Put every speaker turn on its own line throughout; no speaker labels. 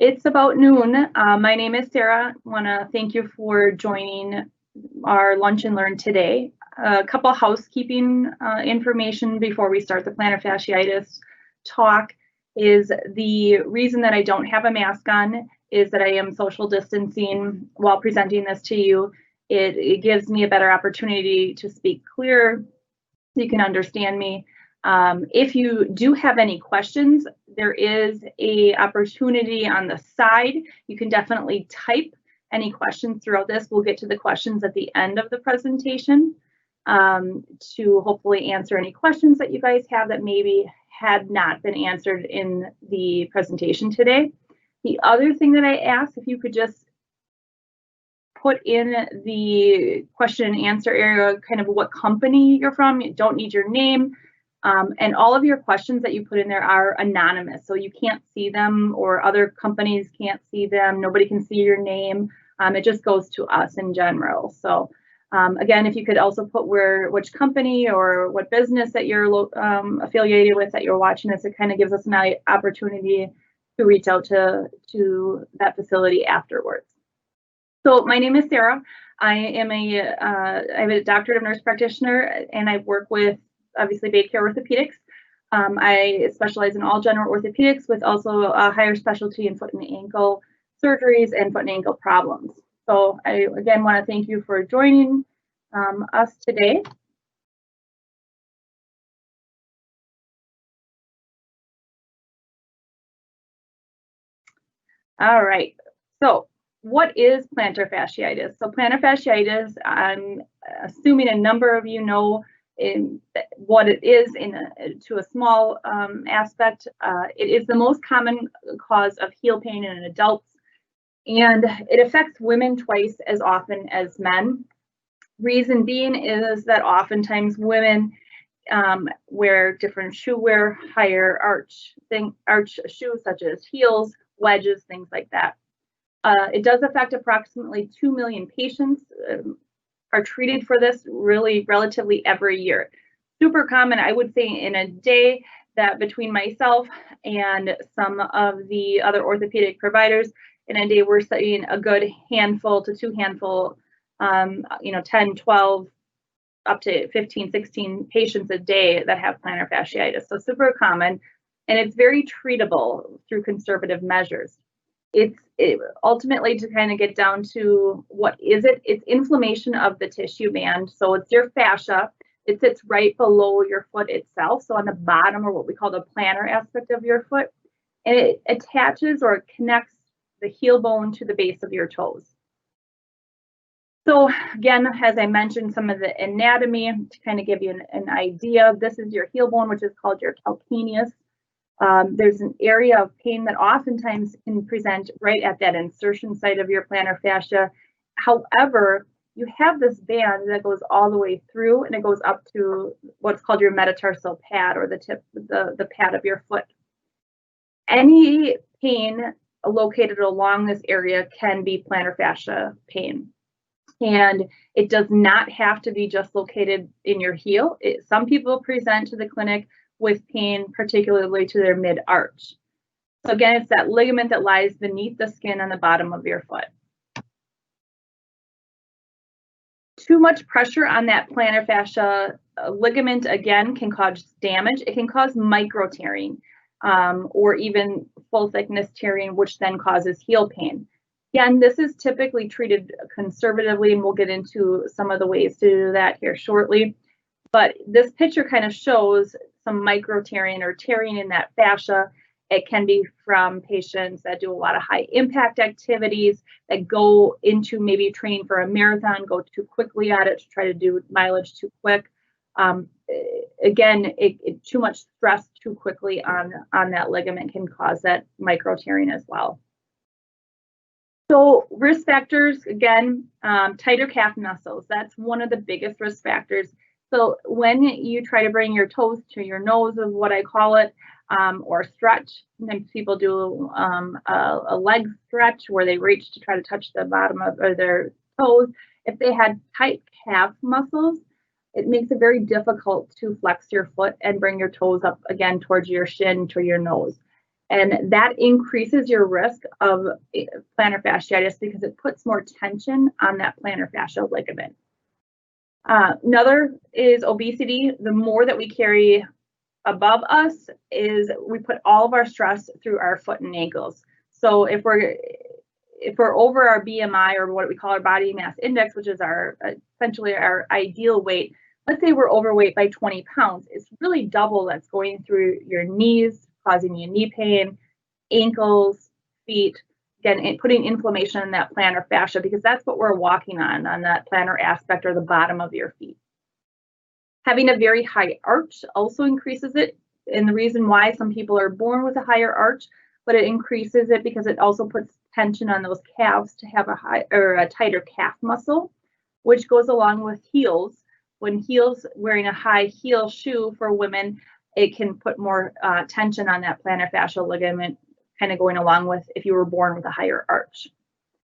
It's about noon. My name is Sarah. I want to thank you for joining our Lunch and Learn today. A couple housekeeping information before we start the plantar fasciitis talk is the reason that I don't have a mask on is that I am social distancing while presenting this to you. It gives me a better opportunity to speak clear so you can understand me. If you do have any questions, there is a opportunity on the side. You can definitely type any questions throughout this. We'll get to the questions at the end of the presentation to hopefully answer any questions that you guys have that maybe had not been answered in the presentation today. The other thing that I asked, if you could just put in the question and answer area kind of what company you're from. You don't need your name. And all of your questions that you put in there are anonymous, so you can't see them or other companies can't see them. Nobody can see your name. It just goes to us in general. So again, if you could also put which company or what business that you're affiliated with that you're watching this, it kind of gives us an opportunity to reach out to that facility afterwards. So my name is Sarah. I'm a doctorate of nurse practitioner, and I work with obviously BayCare Orthopedics. I specialize in all general orthopedics with also a higher specialty in foot and ankle surgeries and foot and ankle problems. So I again want to thank you for joining us today. All right, so what is plantar fasciitis? So plantar fasciitis, I'm assuming a number of you know what it is to a small aspect. It is the most common cause of heel pain in adults, and it affects women twice as often as men. Reason being is that oftentimes women wear different shoe wear, higher arch shoes such as heels, wedges, things like that. It does affect approximately 2 million patients are treated for this really relatively every year. Super common, I would say in a day that between myself and some of the other orthopedic providers, in a day we're seeing a good handful to 2 handful, 10, 12, up to 15, 16 patients a day that have plantar fasciitis. So super common, and it's very treatable through conservative measures. It's ultimately to kind of get down to what is it? It's inflammation of the tissue band. So it's your fascia. It sits right below your foot itself. So on the bottom, or what we call the plantar aspect of your foot, and it attaches or connects the heel bone to the base of your toes. So again, as I mentioned, some of the anatomy to kind of give you an idea. This is your heel bone, which is called your calcaneus. There's an area of pain that oftentimes can present right at that insertion site of your plantar fascia. However, you have this band that goes all the way through, and it goes up to what's called your metatarsal pad, or the tip, the pad of your foot. Any pain located along this area can be plantar fascia pain. And it does not have to be just located in your heel. Some people present to the clinic with pain, particularly to their mid-arch. So again, it's that ligament that lies beneath the skin on the bottom of your foot. Too much pressure on that plantar fascia ligament, again, can cause damage. It can cause micro tearing or even full thickness tearing, which then causes heel pain. Again, this is typically treated conservatively, and we'll get into some of the ways to do that here shortly. But this picture kind of shows some micro tearing or tearing in that fascia. It can be from patients that do a lot of high impact activities, that go into maybe training for a marathon, go too quickly at it to try to do mileage too quick. Again, too much stress too quickly on that ligament can cause that micro tearing as well. So risk factors, again, tighter calf muscles. That's one of the biggest risk factors. So when you try to bring your toes to your nose, is what I call it, or stretch. Sometimes people do a leg stretch where they reach to try to touch the bottom of their toes. If they had tight calf muscles, it makes it very difficult to flex your foot and bring your toes up again towards your shin, to your nose. And that increases your risk of plantar fasciitis because it puts more tension on that plantar fascial ligament. Another is obesity. The more that we carry above us is we put all of our stress through our foot and ankles. So if we're over our BMI, or what we call our body mass index, which is our essentially our ideal weight, let's say we're overweight by 20 pounds, it's really double that's going through your knees, causing you knee pain, ankles, feet, again, putting inflammation in that plantar fascia, because that's what we're walking on that plantar aspect, or the bottom of your feet. Having a very high arch also increases it. And the reason why some people are born with a higher arch, but it increases it because it also puts tension on those calves to have a tighter calf muscle, which goes along with heels. When wearing a high heel shoe for women, it can put more tension on that plantar fascial ligament, kind of going along with if you were born with a higher arch.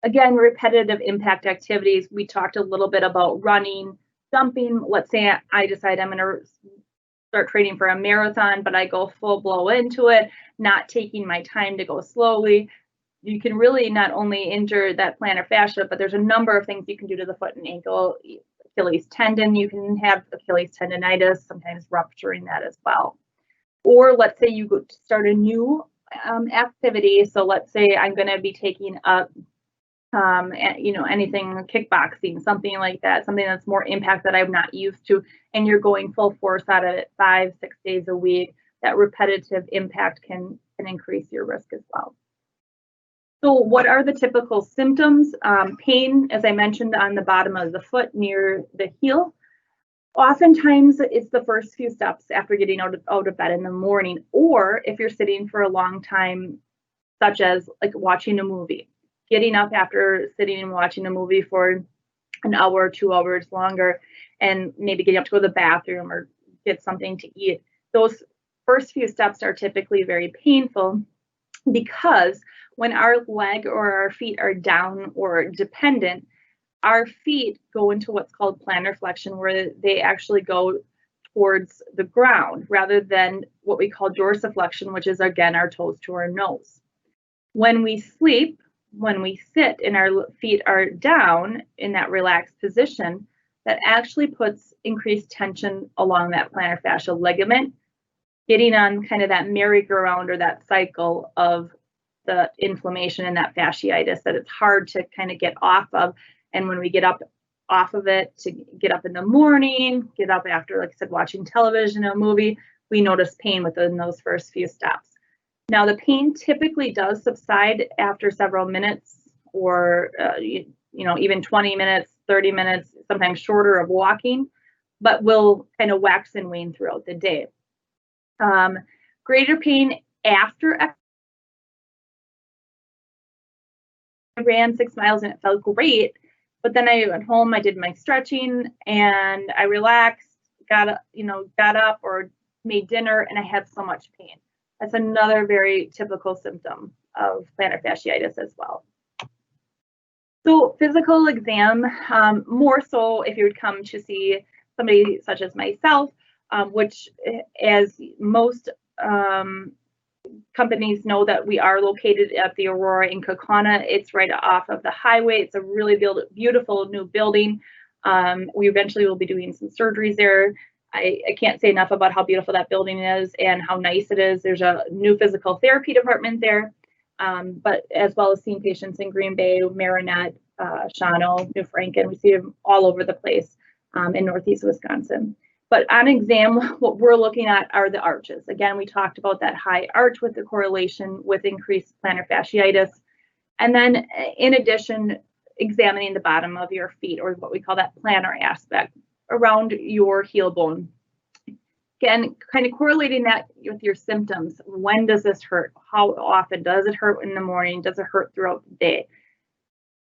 Again, repetitive impact activities. We talked a little bit about running, jumping. Let's say I decide I'm going to start training for a marathon, but I go full blow into it, not taking my time to go slowly. You can really not only injure that plantar fascia, but there's a number of things you can do to the foot and ankle. Achilles tendon, you can have Achilles tendonitis, sometimes rupturing that as well. Or let's say you start a new activity. So let's say I'm going to be taking up, anything, kickboxing, something like that, something that's more impact that I'm not used to, and you're going full force at it 5-6 days a week. That repetitive impact can increase your risk as well. So what are the typical symptoms? Pain, as I mentioned, on the bottom of the foot near the heel. Oftentimes it's the first few steps after getting out of bed in the morning, or if you're sitting for a long time, such as like watching a movie, getting up after sitting and watching a movie for an hour, 2 hours longer, and maybe getting up to go to the bathroom or get something to eat. Those first few steps are typically very painful, because when our leg or our feet are down or dependent, our feet go into what's called plantar flexion, where they actually go towards the ground rather than what we call dorsiflexion, which is, again, our toes to our nose. When we sleep, when we sit and our feet are down in that relaxed position, that actually puts increased tension along that plantar fascial ligament, getting on kind of that merry-go-round, or that cycle of the inflammation and that fasciitis that it's hard to kind of get off of. And when we get up off of it, to get up in the morning, get up after, like I said, watching television, a movie, we notice pain within those first few steps. Now, the pain typically does subside after several minutes, or even 20 minutes, 30 minutes, sometimes shorter, of walking, but will kind of wax and wane throughout the day. Greater pain after. I ran 6 miles and it felt great, but then I went home, I did my stretching, and I relaxed, got up or made dinner, and I had so much pain. That's another very typical symptom of plantar fasciitis as well. So physical exam, more so if you would come to see somebody such as myself, which, as most companies know, that we are located at the Aurora in Kaukauna. It's right off of the highway. It's a really beautiful new building. We eventually will be doing some surgeries there. I can't say enough about how beautiful that building is and how nice it is. There's a new physical therapy department there, but as well as seeing patients in Green Bay, Marinette, Shawano, New Franken. We see them all over the place in Northeast Wisconsin. But on exam, what we're looking at are the arches. Again, we talked about that high arch with the correlation with increased plantar fasciitis. And then in addition, examining the bottom of your feet, or what we call that plantar aspect around your heel bone. Again, kind of correlating that with your symptoms. When does this hurt? How often? Does it hurt in the morning? Does it hurt throughout the day?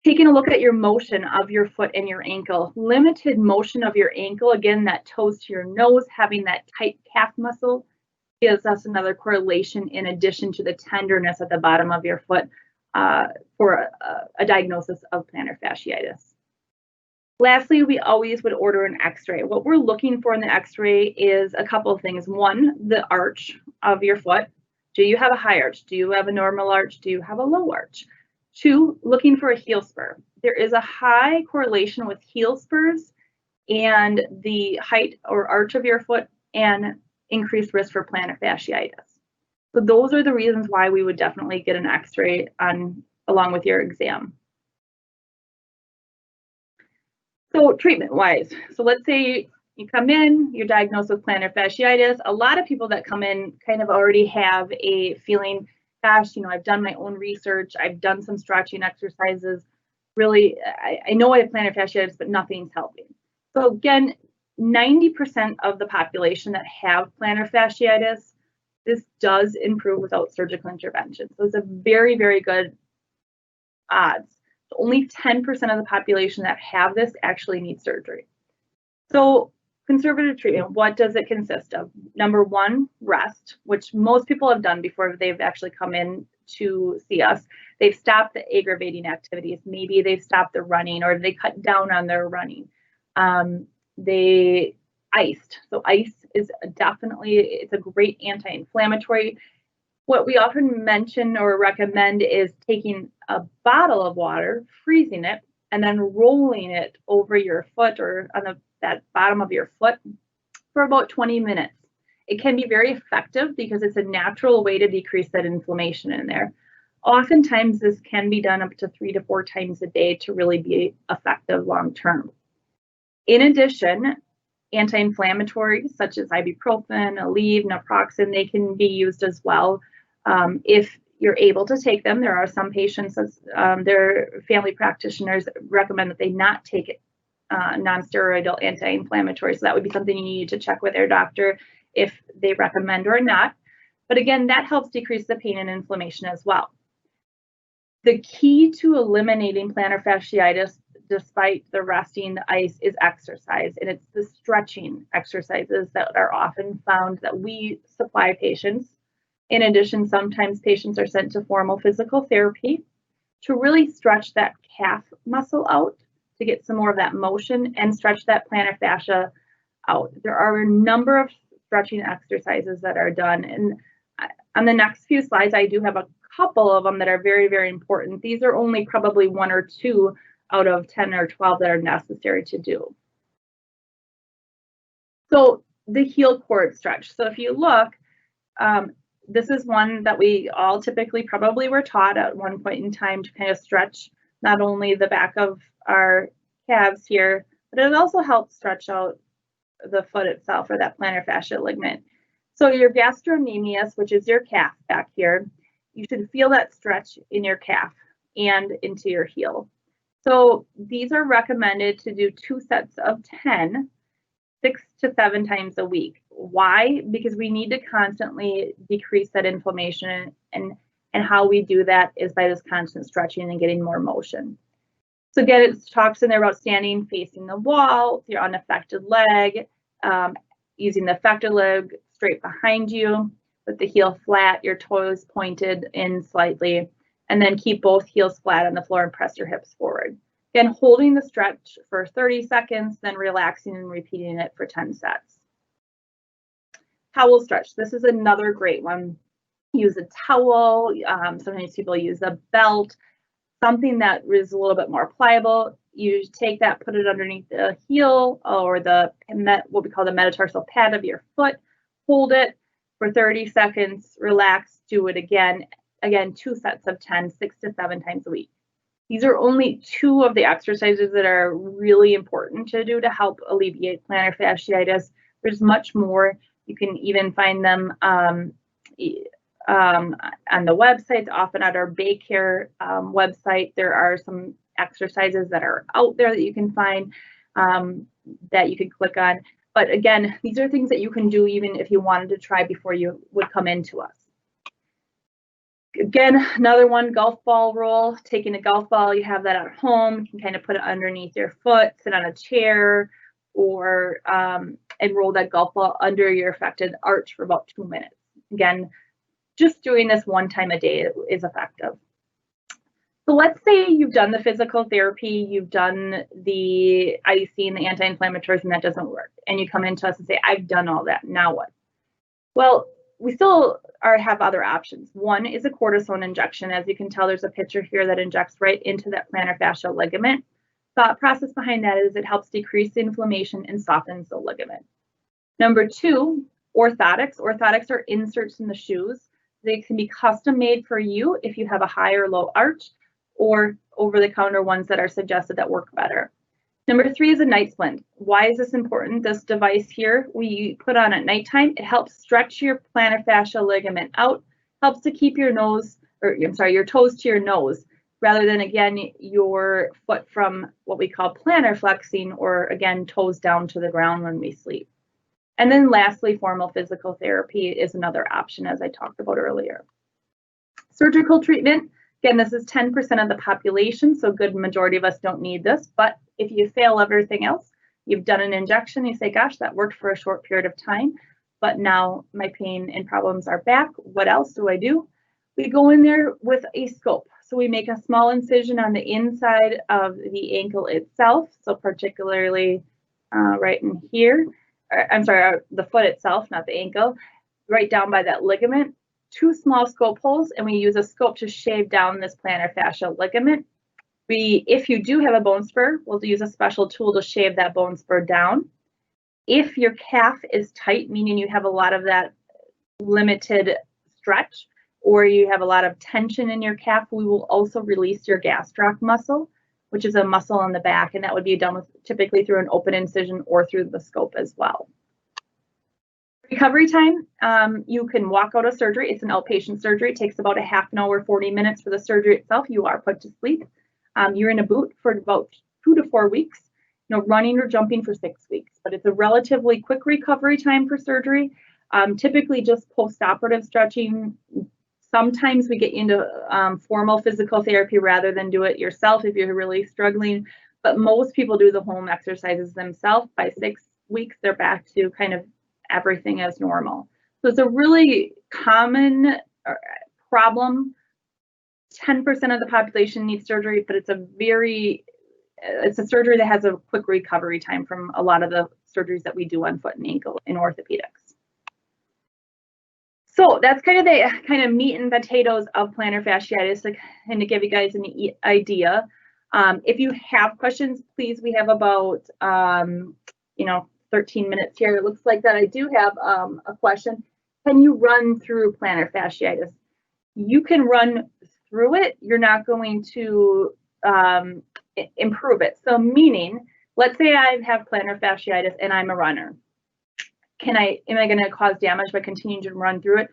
Taking a look at your motion of your foot and your ankle. Limited motion of your ankle, again, that toes to your nose, having that tight calf muscle, gives us another correlation in addition to the tenderness at the bottom of your foot for a diagnosis of plantar fasciitis. Lastly, we always would order an x-ray. What we're looking for in the x-ray is a couple of things. One, the arch of your foot, which Do you have a high arch? Do you have a normal arch? Do you have a low arch? 2, looking for a heel spur. There is a high correlation with heel spurs and the height or arch of your foot and increased risk for plantar fasciitis. So those are the reasons why we would definitely get an x-ray along with your exam. So treatment-wise, so let's say you come in, you're diagnosed with plantar fasciitis. A lot of people that come in kind of already have a feeling, gosh, you know, I've done my own research, I've done some stretching exercises. Really, I know I have plantar fasciitis, but nothing's helping. So again, 90% of the population that have plantar fasciitis, this does improve without surgical intervention. So it's a very, very good odds. Only 10% of the population that have this actually need surgery. So conservative treatment, what does it consist of? Number 1, rest, which most people have done before they've actually come in to see us. They've stopped the aggravating activities. Maybe they've stopped the running or they cut down on their running. They iced. So ice is definitely, it's a great anti-inflammatory. What we often mention or recommend is taking a bottle of water, freezing it, and then rolling it over your foot or on that bottom of your foot for about 20 minutes. It can be very effective because it's a natural way to decrease that inflammation in there. Oftentimes, this can be done up to 3 to 4 times a day to really be effective long term. In addition, anti-inflammatories such as ibuprofen, Aleve, naproxen, they can be used as well. If you're able to take them, there are some patients, their family practitioners recommend that they not take non-steroidal anti-inflammatory. So that would be something you need to check with their doctor if they recommend or not. But again, that helps decrease the pain and inflammation as well. The key to eliminating plantar fasciitis, despite the resting, the ice, is exercise. And it's the stretching exercises that are often found that we supply patients. In addition, sometimes patients are sent to formal physical therapy to really stretch that calf muscle out to get some more of that motion and stretch that plantar fascia out. There are a number of stretching exercises that are done. And on the next few slides, I do have a couple of them that are very, very important. These are only probably 1 or 2 out of 10 or 12 that are necessary to do. So the heel cord stretch. So if you look, this is one that we all typically probably were taught at one point in time to kind of stretch not only the back of our calves here, but it also helps stretch out the foot itself or that plantar fascia ligament. So your gastrocnemius, which is your calf back here, you should feel that stretch in your calf and into your heel. So these are recommended to do 2 sets of 10, 6 to 7 times a week. Why? Because we need to constantly decrease that inflammation, and how we do that is by this constant stretching and getting more motion. So again, it talks in there about standing facing the wall, your unaffected leg, using the affected leg straight behind you with the heel flat, your toes pointed in slightly, and then keep both heels flat on the floor and press your hips forward. Again, holding the stretch for 30 seconds, then relaxing and repeating it for 10 sets. Towel stretch. This is another great one. Use a towel. Sometimes people use a belt, something that is a little bit more pliable. You take that, put it underneath the heel or what we call the metatarsal pad of your foot. Hold it for 30 seconds, relax, do it again. Again, 2 sets of 10, 6 to 7 times a week. These are only 2 of the exercises that are really important to do to help alleviate plantar fasciitis. There's much more. You can even find them on the website, often at our BayCare website. There are some exercises that are out there that you can find that you can click on. But again, these are things that you can do even if you wanted to try before you would come into us. Again, another one, golf ball roll. Taking a golf ball, you have that at home. You can kind of put it underneath your foot, sit on a chair, or and roll that golf ball under your affected arch for about 2 minutes. Again, just doing this 1 time a day is effective. So let's say you've done the physical therapy, you've done the icing, the anti-inflammatories, and that doesn't work. And you come into us and say, I've done all that, now what? Well, we still have other options. One is a cortisone injection. As you can tell, there's a picture here that injects right into that plantar fascial ligament. Thought process behind that is it helps decrease the inflammation and softens the ligament. Number two, orthotics. Orthotics are inserts in the shoes. They can be custom made for you if you have a high or low arch, or over-the-counter ones that are suggested that work better. Number three is a night splint. Why is this important? This device here we put on at nighttime. It helps stretch your plantar fascial ligament out, helps to keep your nose, or I'm sorry, your toes to your nose, rather than again your foot from what we call plantar flexing, or again toes down to the ground when we sleep. And then lastly, formal physical therapy is another option, as I talked about earlier. Surgical treatment. Again, this is 10% of the population, so a good majority of us don't need this, but if you fail everything else, you've done an injection, you say, gosh, that worked for a short period of time, but now my pain and problems are back. What else do I do? We go in there with a scope. So we make a small incision on the inside of the ankle itself, so particularly right in here, I'm sorry, the foot itself, not the ankle, right down by that ligament. 2 small scope holes, and we use a scope to shave down this plantar fascial ligament. If you do have a bone spur, we'll use a special tool to shave that bone spur down. If your calf is tight, meaning you have a lot of that limited stretch, or you have a lot of tension in your calf, we will also release your gastroc muscle, which is a muscle on the back, and that would be done typically through an open incision or through the scope as well. Recovery time, you can walk out of surgery. It's an outpatient surgery. It takes about a half an hour, 40 minutes for the surgery itself. You are put to sleep. You're in a boot for about 2 to 4 weeks, running or jumping for 6 weeks, but it's a relatively quick recovery time for surgery. Typically just post-operative stretching. Sometimes we get into formal physical therapy rather than do it yourself if you're really struggling, but most people do the home exercises themselves. By 6 weeks, they're back to kind of everything as normal. So it's a really common problem. 10% of the population needs surgery, but it's a surgery that has a quick recovery time from a lot of the surgeries that we do on foot and ankle in orthopedics. So that's kind of the meat and potatoes of plantar fasciitis, and to give you guys an idea. If you have questions, please, we have about 13 minutes here. It looks like that I do have a question. Can you run through plantar fasciitis? You can run through it. You're not going to improve it. So meaning, let's say I have plantar fasciitis and I'm a runner. Am I going to cause damage by continuing to run through it?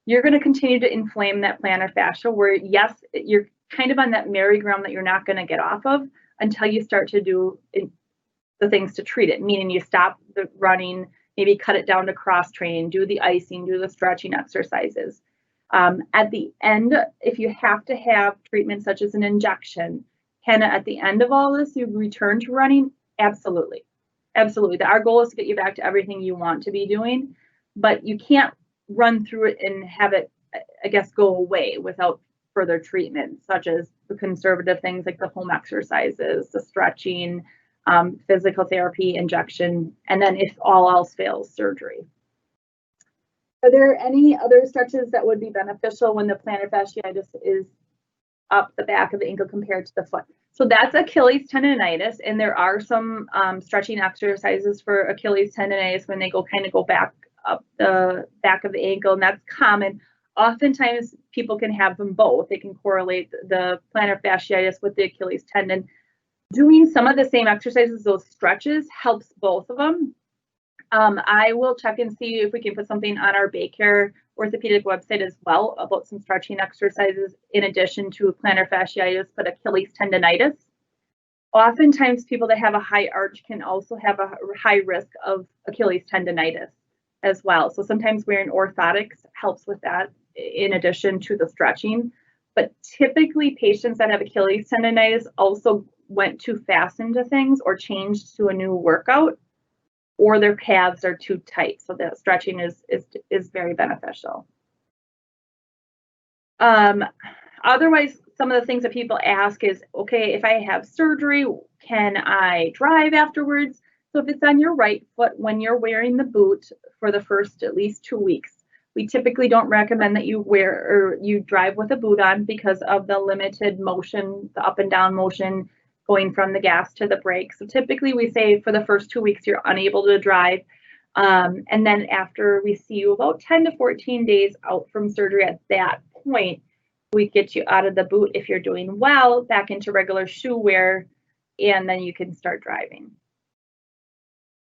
You're going to continue to inflame that plantar fascia where, yes, you're kind of on that merry-go-round that you're not going to get off of until you start to do the things to treat it, meaning you stop the running, maybe cut it down to cross training, do the icing, do the stretching exercises. At the end, if you have to have treatment such as an injection, can at the end of all this you return to running? Absolutely. Absolutely. Our goal is to get you back to everything you want to be doing, but you can't run through it and have it, I guess, go away without further treatment, such as the conservative things like the home exercises, the stretching, physical therapy, injection, and then if all else fails, surgery. Are there any other stretches that would be beneficial when the plantar fasciitis is up the back of the ankle compared to the foot? So that's Achilles tendonitis, and there are some stretching exercises for Achilles tendonitis when they go back up the back of the ankle, and that's common. Oftentimes people can have them both. They can correlate the plantar fasciitis with the Achilles tendon. Doing some of the same exercises, those stretches, helps both of them. I will check and see if we can put something on our BayCare orthopedic website as well about some stretching exercises in addition to plantar fasciitis, but Achilles tendonitis. Oftentimes people that have a high arch can also have a high risk of Achilles tendonitis as well. So sometimes wearing orthotics helps with that in addition to the stretching. But typically patients that have Achilles tendonitis also went too fast into things or changed to a new workout, or their calves are too tight. So that stretching is very beneficial. Otherwise, some of the things that people ask is, okay, if I have surgery, can I drive afterwards? So if it's on your right foot, when you're wearing the boot for the first at least 2 weeks, We typically don't recommend that you wear or you drive with a boot on because of the limited motion, the up and down motion going from the gas to the brake. So typically we say for the first 2 weeks, you're unable to drive. And then after we see you about 10 to 14 days out from surgery, at that point, we get you out of the boot if you're doing well, back into regular shoe wear, and then you can start driving.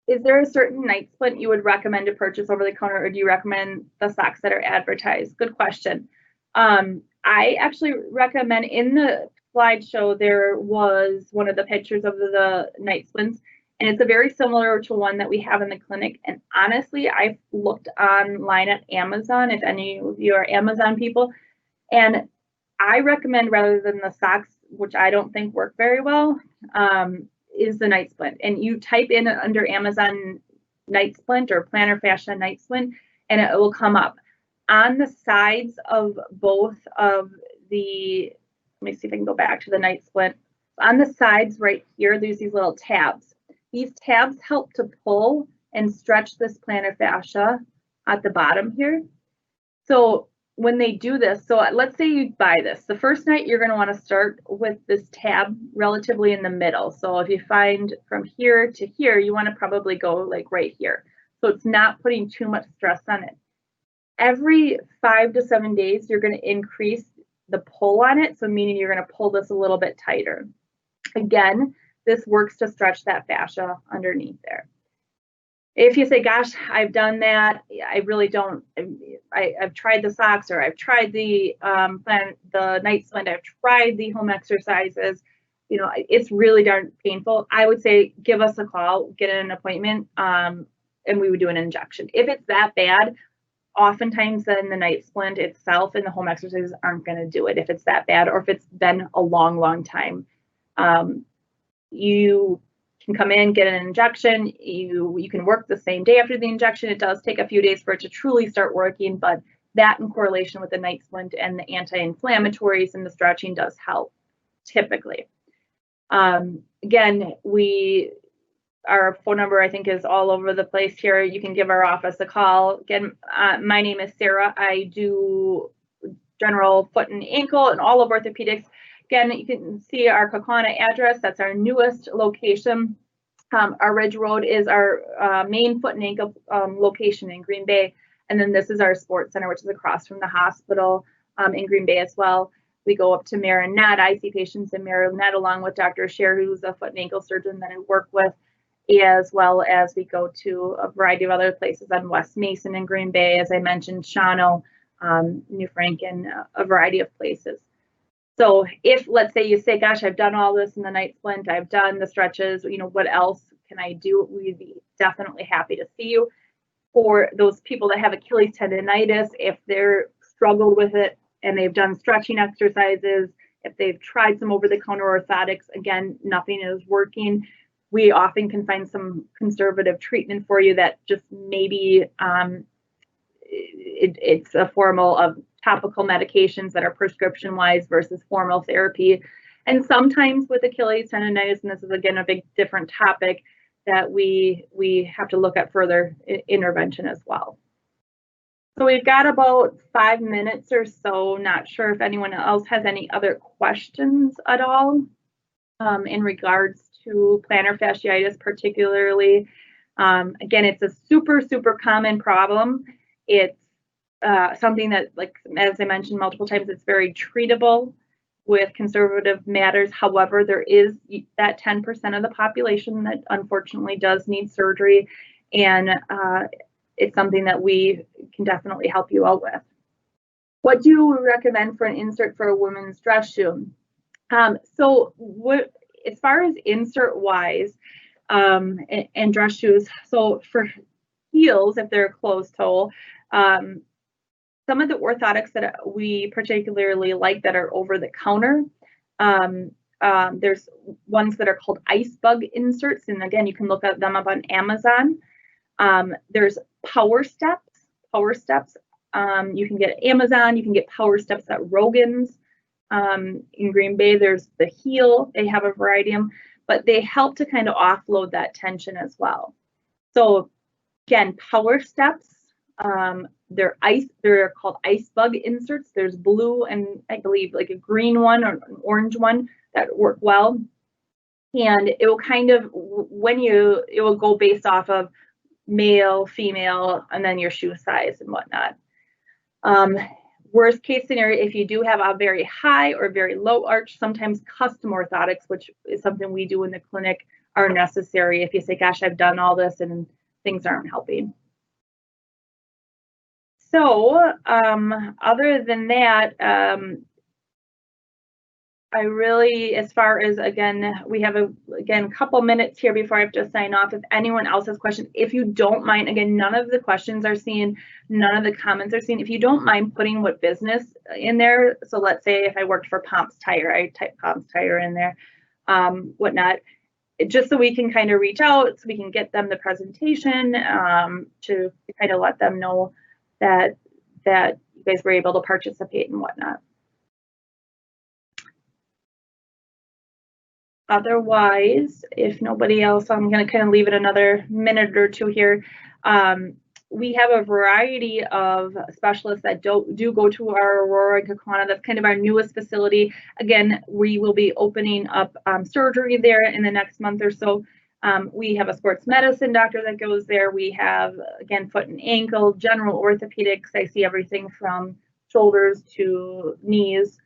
Is there a certain night splint you would recommend to purchase over the counter, or do you recommend the socks that are advertised? Good question. I actually recommend, in the slideshow, there was one of the pictures of the night splints, and it's a very similar to one that we have in the clinic. And honestly, I've looked online at Amazon, if any of you are Amazon people, and I recommend, rather than the socks, which I don't think work very well, is the night splint. And you type in under Amazon night splint or plantar fascia night splint, and it will come up. On the sides of both of the, let me see if I can go back to the night splint. On the sides right here, there's these little tabs. These tabs help to pull and stretch this plantar fascia at the bottom here. So when they do this, so let's say you buy this, the first night you're going to want to start with this tab relatively in the middle. So if you find from here to here, you want to probably go like right here. So it's not putting too much stress on it. Every 5 to 7 days, you're going to increase the pull on it. So meaning you're going to pull this a little bit tighter. Again, this works to stretch that fascia underneath there. If you say, gosh, I've done that, I really don't, I've tried the socks, or I've tried the night splint, I've tried the home exercises, you know, it's really darn painful, I would say give us a call, get an appointment, and we would do an injection. If it's that bad, oftentimes then the night splint itself and the home exercises aren't going to do it if it's that bad, or if it's been a long, long time. You can come in, get an injection. You can work the same day after the injection. It does take a few days for it to truly start working, but that in correlation with the night splint and the anti-inflammatories and the stretching does help typically. Again, our phone number, I think, is all over the place here. You can give our office a call. Again, my name is Sarah. I do general foot and ankle and all of orthopedics. Again, you can see our Kaukauna address. That's our newest location. Our Ridge Road is our main foot and ankle location in Green Bay. And then this is our sports center, which is across from the hospital in Green Bay as well. We go up to Marinette. I see patients in Marinette along with Dr. Scher, who's a foot and ankle surgeon that I work with, as well as we go to a variety of other places on West Mason in Green Bay, as I mentioned, Shawano, New Franken, a variety of places. So if, let's say you say, gosh, I've done all this in the night splint, I've done the stretches, you know, what else can I do? We'd be definitely happy to see you. For those people that have Achilles tendonitis, if they're struggled with it and they've done stretching exercises, if they've tried some over-the-counter orthotics, again, nothing is working, we often can find some conservative treatment for you that just maybe it's a formal of topical medications that are prescription wise versus formal therapy. And sometimes with Achilles tendonitis, and this is again a big different topic, that we have to look at further intervention as well. So we've got about 5 minutes or so. Not sure if anyone else has any other questions at all in regards to plantar fasciitis particularly. Again, it's a super, super common problem. It's something that, like, as I mentioned multiple times, it's very treatable with conservative matters. However, there is that 10% of the population that unfortunately does need surgery, and it's something that we can definitely help you out with. What do you recommend for an insert for a woman's dress shoe? So as far as insert wise and dress shoes, so for heels, if they're closed toe, some of the orthotics that we particularly like that are over the counter, there's ones that are called ice bug inserts, and again, you can look at them up on Amazon. There's Power Steps. You can get at Amazon. You can get Power Steps at Rogan's. In Green Bay, there's the heel. They have a variety of them, but they help to kind of offload that tension as well. So again, Power Steps they're called ice bug inserts. There's blue and I believe like a green one or an orange one that work well. And it will kind of, it will go based off of male, female, and then your shoe size and whatnot. Worst case scenario, if you do have a very high or very low arch, sometimes custom orthotics, which is something we do in the clinic, are necessary if you say, gosh, I've done all this and things aren't helping. So other than that, I really, as far as, again, we have a couple minutes here before I have to sign off. If anyone else has questions, if you don't mind, again, none of the questions are seen, none of the comments are seen. If you don't mind putting what business in there, so let's say if I worked for Pomps Tire, I type Pomps Tire in there, whatnot, just so we can kind of reach out, so we can get them the presentation to kind of let them know that you guys were able to participate and whatnot. Otherwise, if nobody else, I'm going to kind of leave it another minute or two here. We have a variety of specialists that do go to our Aurora and Kaukauna. That's kind of our newest facility. Again, we will be opening up surgery there in the next month or so. We have a sports medicine doctor that goes there. We have, again, foot and ankle, general orthopedics. I see everything from shoulders to knees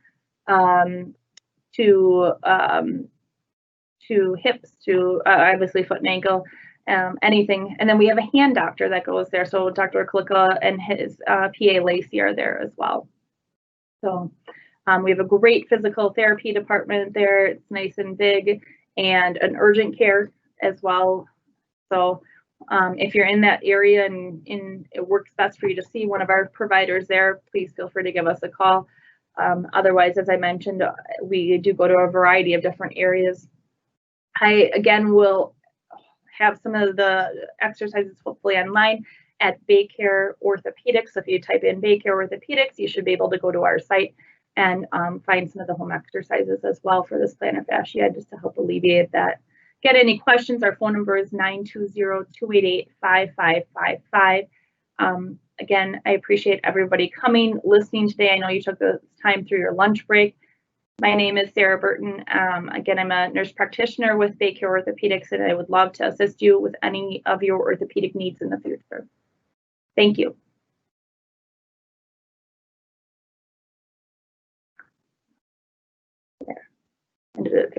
to hips, to obviously foot and ankle, anything. And then we have a hand doctor that goes there. So Dr. Kalika and his PA Lacey are there as well. So we have a great physical therapy department there. It's nice and big, and an urgent care as well. So if you're in that area and it works best for you to see one of our providers there, please feel free to give us a call. Otherwise, as I mentioned, we do go to a variety of different areas. I, again, will have some of the exercises hopefully online at BayCare Orthopedics. So if you type in BayCare Orthopedics, you should be able to go to our site and find some of the home exercises as well for this plantar fasciitis to help alleviate that. Get any questions, our phone number is 920-288-5555. Again, I appreciate everybody coming, listening today. I know you took the time through your lunch break. My name is Sarah Burton. Again, I'm a nurse practitioner with BayCare Orthopedics, and I would love to assist you with any of your orthopedic needs in the future. Thank you. There. End of it.